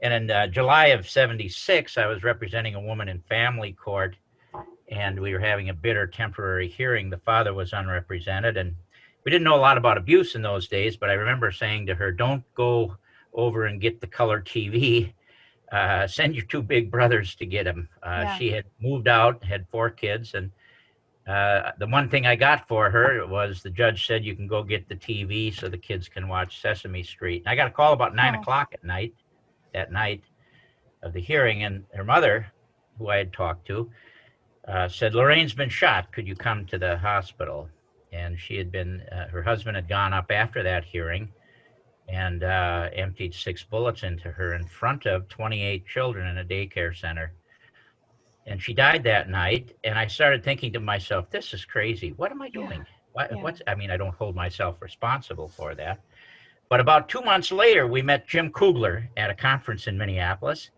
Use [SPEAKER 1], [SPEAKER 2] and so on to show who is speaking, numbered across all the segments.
[SPEAKER 1] And in July of '76, I was representing a woman in family court, and we were having a bitter temporary hearing. The father was unrepresented, and we didn't know a lot about abuse in those days, but I remember saying to her, don't go over and get the color TV. Send your two big brothers to get him. She had moved out, had 4 kids, and the one thing I got for her was the judge said you can go get the TV so the kids can watch Sesame Street. And I got a call about 9 o'clock at night, that night of the hearing, and her mother, who I had talked to, said, Lorraine's been shot. Could you come to the hospital? And she had been, her husband had gone up after that hearing and emptied 6 bullets into her in front of 28 children in a daycare center. And she died that night. And I started thinking to myself, this is crazy. What am I doing? I mean, I don't hold myself responsible for that. But about 2 months later, we met Jim Kugler at a conference in Minneapolis.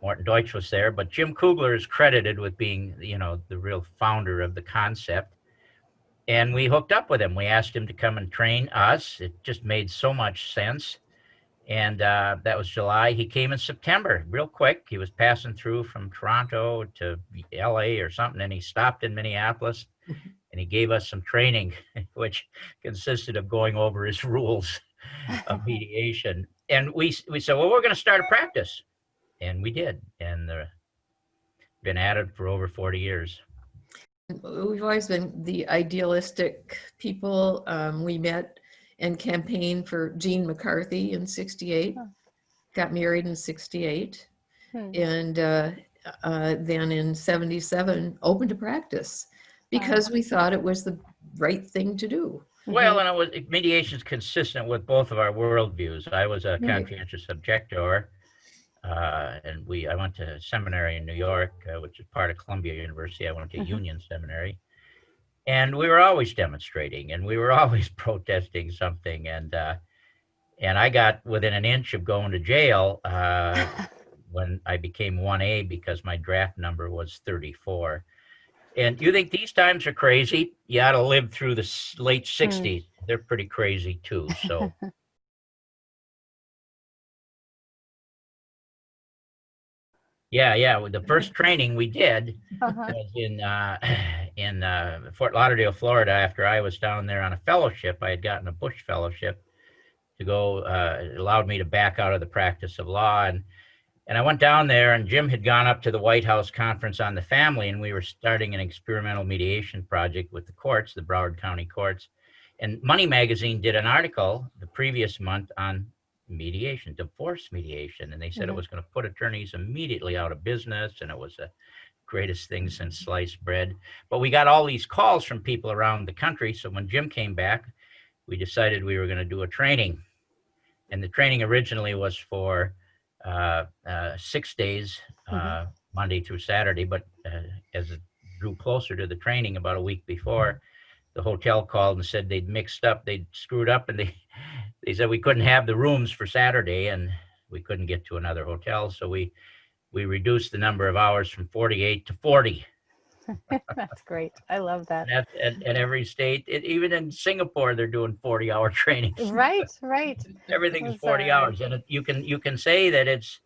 [SPEAKER 1] Morton Deutsch was there, but Jim Kugler is credited with being, you know, the real founder of the concept. And we hooked up with him. We asked him to come and train us. It just made so much sense. And that was July. He came in September, real quick. He was passing through from Toronto to LA or something, and he stopped in Minneapolis, and he gave us some training, which consisted of going over his rules of mediation. And we said, well, we're going to start a practice. And we did. And been at it for over 40 years.
[SPEAKER 2] We've always been the idealistic people. We met and campaigned for Gene McCarthy in '68, got married in '68, and then in '77 opened a practice because we thought it was the right thing to do.
[SPEAKER 1] Well, and mediation is consistent with both of our worldviews. I was a conscientious objector, and I went to seminary in New York, which is part of Columbia University. I went to Union Seminary. And we were always demonstrating, and we were always protesting something. And I got within an inch of going to jail when I became 1A because my draft number was 34. And you think these times are crazy? You ought to live through the late 60s. They're pretty crazy too. So. Yeah. The first training we did was in Fort Lauderdale, Florida. After I was down there on a fellowship, I had gotten a Bush fellowship to go. It allowed me to back out of the practice of law, and I went down there. And Jim had gone up to the White House Conference on the Family, and we were starting an experimental mediation project with the courts, the Broward County courts. And Money Magazine did an article the previous month on mediation, divorce mediation, and they said it was going to put attorneys immediately out of business, and it was the greatest thing since sliced bread. But we got all these calls from people around the country, so when Jim came back, we decided we were going to do a training. And the training originally was for 6 days, Monday through Saturday, but as it drew closer to the training about a week before, the hotel called and said they'd mixed up, they'd screwed up, and they said we couldn't have the rooms for Saturday, and we couldn't get to another hotel. So we reduced the number of hours from 48 to 40.
[SPEAKER 3] That's great. I love that.
[SPEAKER 1] And every state, even in Singapore, they're doing 40-hour trainings.
[SPEAKER 3] Right.
[SPEAKER 1] Everything is 40 hours. And you can say that it's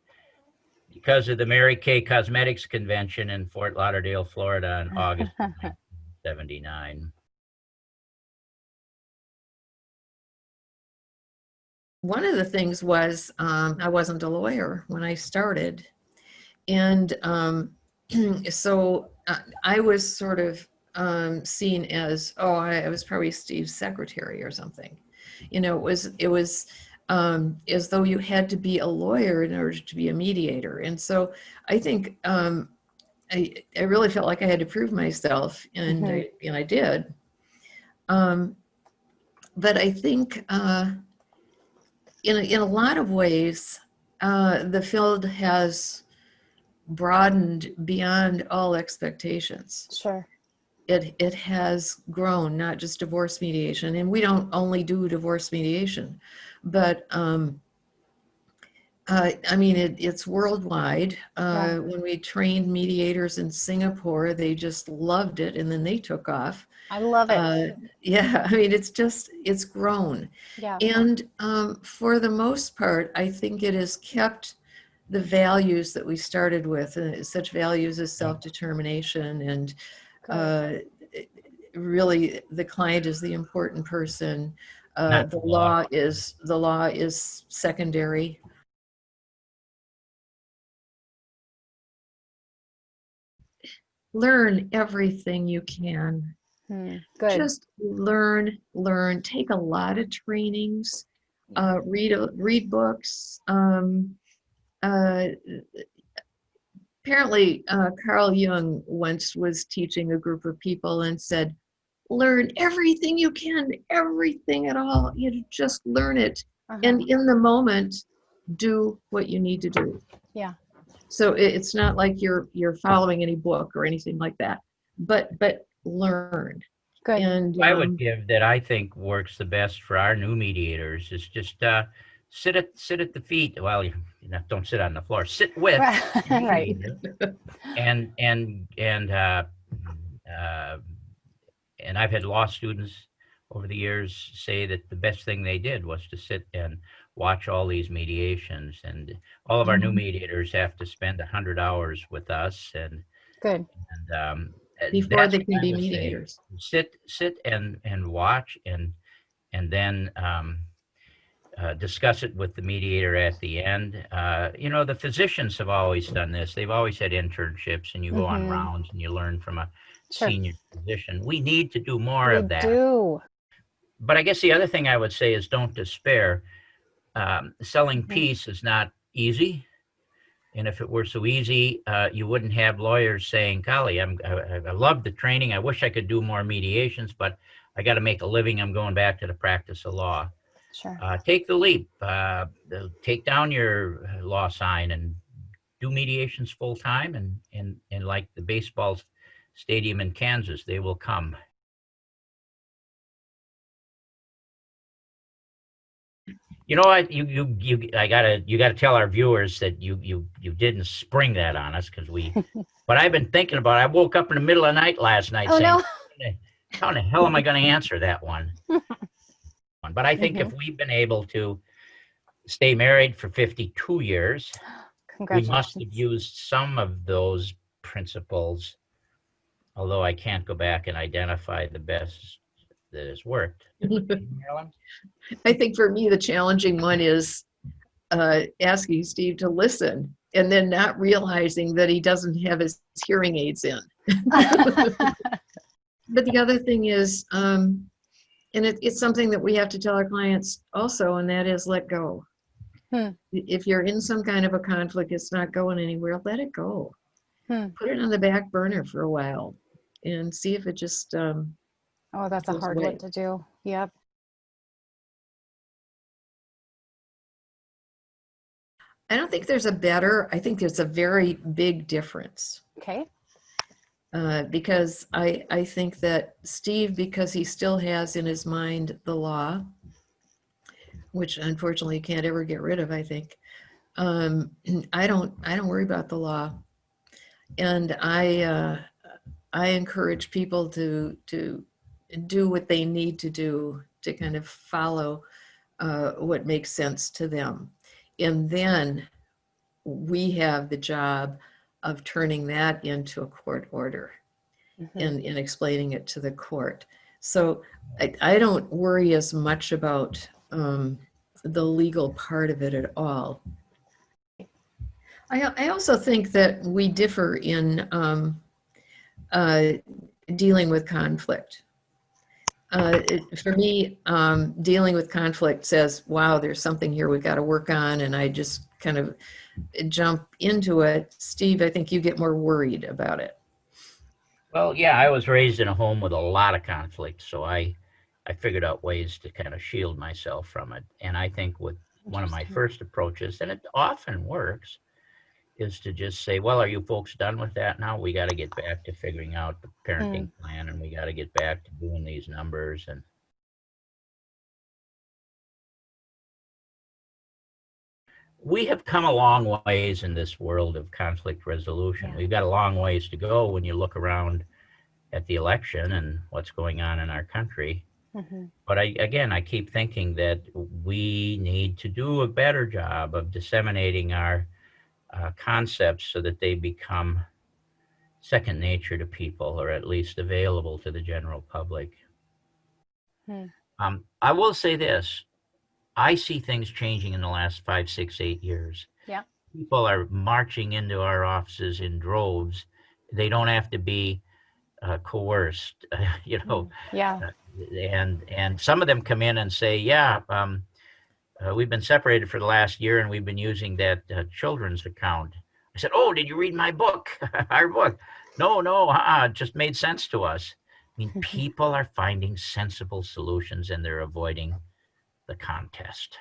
[SPEAKER 1] because of the Mary Kay Cosmetics Convention in Fort Lauderdale, Florida in August of 1979.
[SPEAKER 2] One of the things was I wasn't a lawyer when I started. And so I was sort of seen as, I was probably Steve's secretary or something. You know, it was as though you had to be a lawyer in order to be a mediator. And so I think I really felt like I had to prove myself, and I did. But I think in a lot of ways, the field has broadened beyond all expectations.
[SPEAKER 3] Sure.
[SPEAKER 2] It has grown, not just divorce mediation. And we don't only do divorce mediation, but I mean, it's worldwide. When we trained mediators in Singapore, they just loved it, and then they took off.
[SPEAKER 3] I love it.
[SPEAKER 2] Yeah, I mean, it's grown.
[SPEAKER 3] Yeah.
[SPEAKER 2] And for the most part, I think it has kept the values that we started with, such values as self-determination and really the client is the important person.
[SPEAKER 1] Not
[SPEAKER 2] The
[SPEAKER 1] law.
[SPEAKER 2] law is secondary. Learn everything you can.
[SPEAKER 3] Good.
[SPEAKER 2] Just learn, take a lot of trainings, read books. Apparently, Carl Jung once was teaching a group of people and said, learn everything you can, everything at all. You just learn it. And in the moment, do what you need to do.
[SPEAKER 3] Yeah.
[SPEAKER 2] So it's not like you're following any book or anything like that, but learn.
[SPEAKER 3] Good.
[SPEAKER 2] And
[SPEAKER 1] I would give that I think works the best for our new mediators is just sit at the feet. Well, you know, don't sit on the floor. Sit with the
[SPEAKER 3] Right.
[SPEAKER 1] mediator. And I've had law students over the years say that the best thing they did was to sit and watch all these mediations. And all of our new mediators have to spend 100 hours with us. And
[SPEAKER 3] Good.
[SPEAKER 2] before
[SPEAKER 1] that's
[SPEAKER 2] they
[SPEAKER 1] what
[SPEAKER 2] can
[SPEAKER 1] I
[SPEAKER 2] be
[SPEAKER 1] would say.
[SPEAKER 2] mediators.
[SPEAKER 1] Sit and watch and then discuss it with the mediator at the end. You know, the physicians have always done this. They've always had internships, and you go on rounds and you learn from a senior physician. We need to do more of that.
[SPEAKER 3] We do.
[SPEAKER 1] But I guess the other thing I would say is don't despair. Selling peace is not easy. And if it were so easy, you wouldn't have lawyers saying, golly, I love the training. I wish I could do more mediations, but I got to make a living. I'm going back to the practice of law.
[SPEAKER 3] Sure.
[SPEAKER 1] Take the leap. Take down your law sign and do mediations full time. And like the baseball stadium in Kansas, they will come. You know what? You gotta tell our viewers that you didn't spring that on us because but I've been thinking about it. I woke up in the middle of the night last night saying,
[SPEAKER 3] no.
[SPEAKER 1] how in the hell am I going to answer that one? But I think if we've been able to stay married for 52 years, we must have used some of those principles, although I can't go back and identify the best that has worked. Marilyn?
[SPEAKER 2] I think for me, the challenging one is asking Steve to listen and then not realizing that he doesn't have his hearing aids in. But the other thing is, and it's something that we have to tell our clients also, and that is let go. If you're in some kind of a conflict, it's not going anywhere, let it go. Put it on the back burner for a while and see if it just
[SPEAKER 3] oh, that's a hard one to do. Yep.
[SPEAKER 2] I don't think there's a better, I think there's a very big difference.
[SPEAKER 3] Okay.
[SPEAKER 2] Because I think that Steve, because he still has in his mind the law, which unfortunately he can't ever get rid of, I think. I don't worry about the law. And I encourage people to do what they need to do to kind of follow what makes sense to them. And then we have the job of turning that into a court order and explaining it to the court. So I don't worry as much about the legal part of it at all. I also think that we differ in dealing with conflict. For me, dealing with conflict says, wow, there's something here we've got to work on, and I just kind of jump into it. Steve, I think you get more worried about it.
[SPEAKER 1] Well, yeah, I was raised in a home with a lot of conflict, so I figured out ways to kind of shield myself from it. And I think with one of my first approaches, and it often works, is to just say, well, are you folks done with that now? We got to get back to figuring out the parenting plan, and we got to get back to doing these numbers. And we have come a long ways in this world of conflict resolution. We've got a long ways to go when you look around at the election and what's going on in our country. But I keep thinking that we need to do a better job of disseminating our concepts so that they become second nature to people, or at least available to the general public.
[SPEAKER 3] Hmm.
[SPEAKER 1] I will say this. I see things changing in the last 5, 6, 8 years.
[SPEAKER 3] Yeah.
[SPEAKER 1] People are marching into our offices in droves. They don't have to be coerced,
[SPEAKER 3] Yeah.
[SPEAKER 1] and some of them come in and say, yeah, we've been separated for the last year and we've been using that children's account. I said, oh, did you read my book, our book? No, it just made sense to us. I mean, people are finding sensible solutions and they're avoiding the contest.